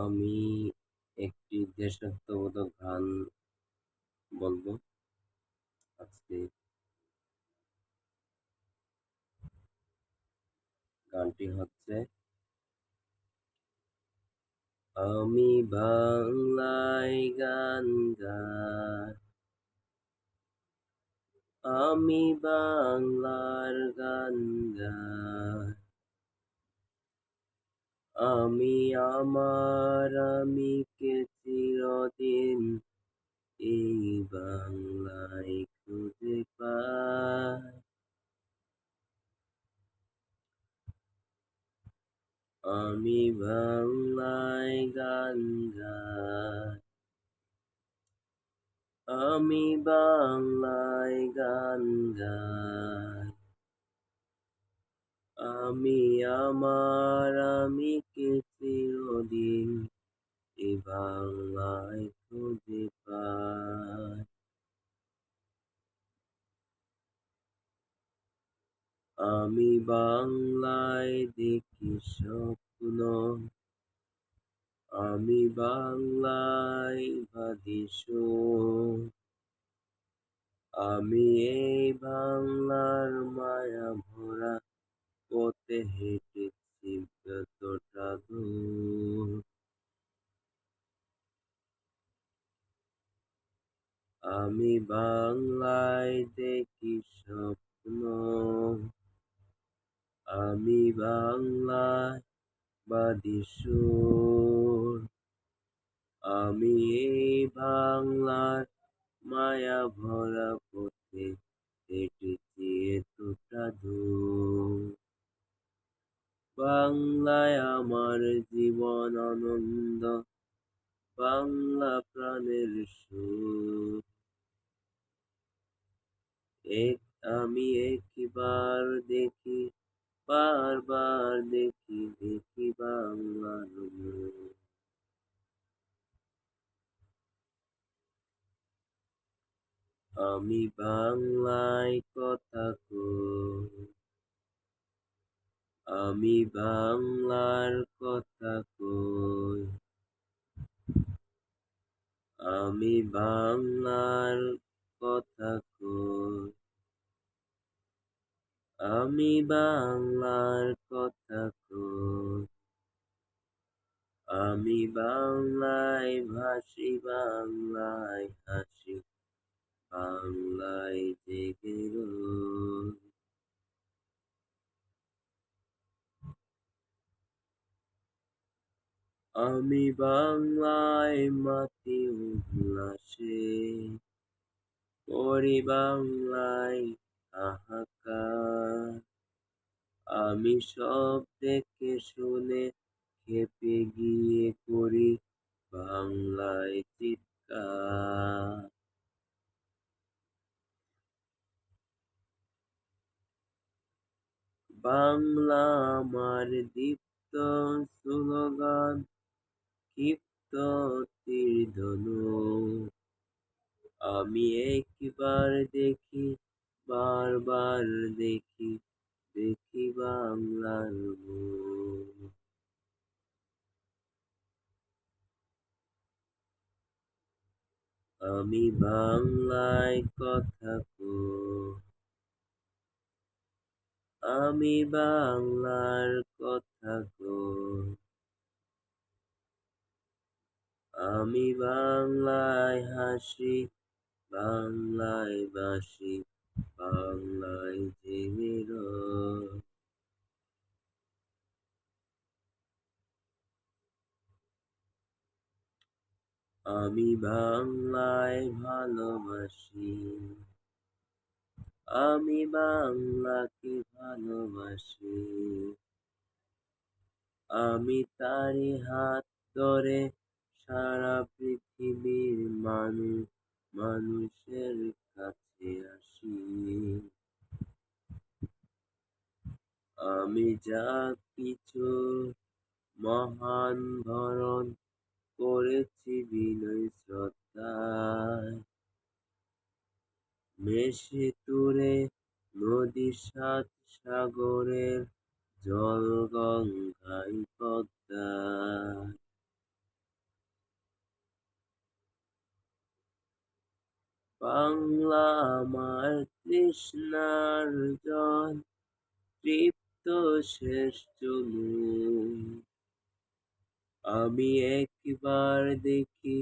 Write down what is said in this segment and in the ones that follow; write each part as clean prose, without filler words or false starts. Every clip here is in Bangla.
আমি একটি দেশাত্মবোধক গান বলবো আজকে। গানটি হচ্ছে, আমি বাংলায় গান গাই, আমি বাংলার গান গাই, আমি আমার আমিকে চিরদিন এই বাংলায় খুঁজে পাই। আমি বাংলায় গান গাই, আমি বাংলায় গান গাই, আমি আমার আমিকে চিরদিন এই বাংলায় খুঁজে পাই। আমি বাংলায় দেখি স্বপ্ন, আমি বাংলায় বাঁধি সুর, আমি এই বাংলার মায়া ভরা পথে হেঁটেছি যতটা দূর। আমি বাংলায় দেখি স্বপ্ন, আমি বাংলায় বাঁধি সুর, আমি এই বাংলার মায়া ভরা পথে হেঁটেছি এতটা দূর। বাংলায় আমার জীবন আনন্দ, বাংলা প্রাণের সুর। আমি একবার দেখি, বারবার দেখি, দেখি বাংলার মোর। আমি বাংলায় কথা কই, আমি বাংলার কথা কই, আমি বাংলার কথা কই, আমি বাংলার কথা কই, আমি বাংলায় ভাসি, বাংলায় হাসি, বাংলায় জেগে রই। আমি বাংলায় মাতি উল্লাসে, করি বাংলায় হাহাকার। আমি সব দেখে শুনে খেপে গিয়ে করি বাংলায় চিৎকার। বাংলা আমার দীপ্ত স্লোগান, ক্ষিপ্ত তীর ধনুক। আমি একবার দেখি, বারবার দেখি, দেখি বাংলার মুখ। আমি বাংলায় কথা কই, আমি বাংলার কথা কই, আমি বাংলায় হাসি, বাংলায় বাসি, বাংলায় জেগে রই। আমি বাংলায় ভালোবাসি, আমি বাংলাকে ভালোবাসি, আমি তারি হাত ধরে সারা পৃথিবীর মানুষের কাছে আসি। আমি যা কিছু মহান বরণ করেছি বিনয় শ্রদ্ধায়, মেশে তুরে নদী সাত সাগরের জল গঙ্গায় পদ্মায়। বাংলা আমার তৃষ্ণার জল, তৃপ্ত শেষ চুমুক। আমি একবার দেখি,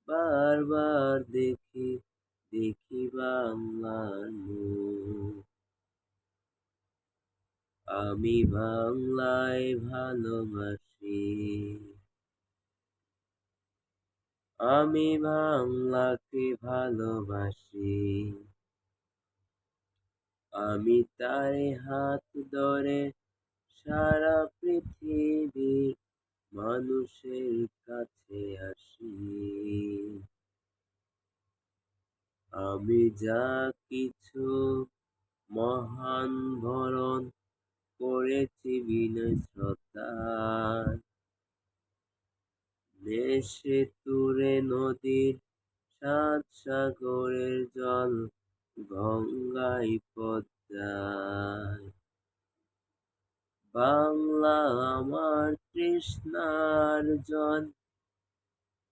বারবার দেখি, দেখি বাংলার মুখ। আমি বাংলায় ভালোবাসি, আমি বাংলাকে ভালোবাসি। আমি তারে হাত ধরে সারা পৃথিবীর মানুষের কাছে আসি। আমি যা কিছু মহান বরণ করেছি বিনয় শ্রদ্ধায়, দেশে তুরে নদীর সাত সাগরের জল, গঙ্গায় পদ্মায়। বাংলা আমার তৃষ্ণার জল,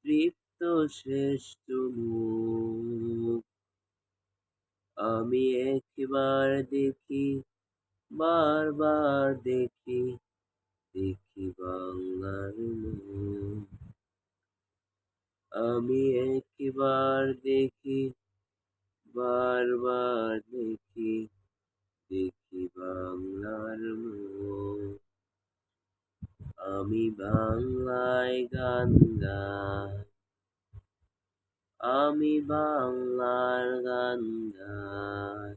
তৃপ্ত শেষ চুমুক। আমি একবার দেখি, বারবার দেখি, দেখি বাংলার মুখ। আমি একবার দেখি, বারবার দেখি, দেখি বাংলার মুখ। আমি বাংলায় গান গাই, আমি বাংলার গান গাই।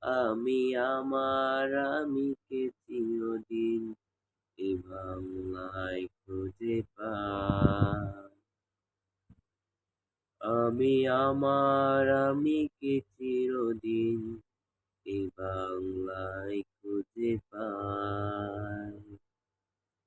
আমি আমার আমিকে চিরদিন এ বাংলায় খুঁজে পাই। আমি আমার আমিকে চিরদিন এ বাংলায়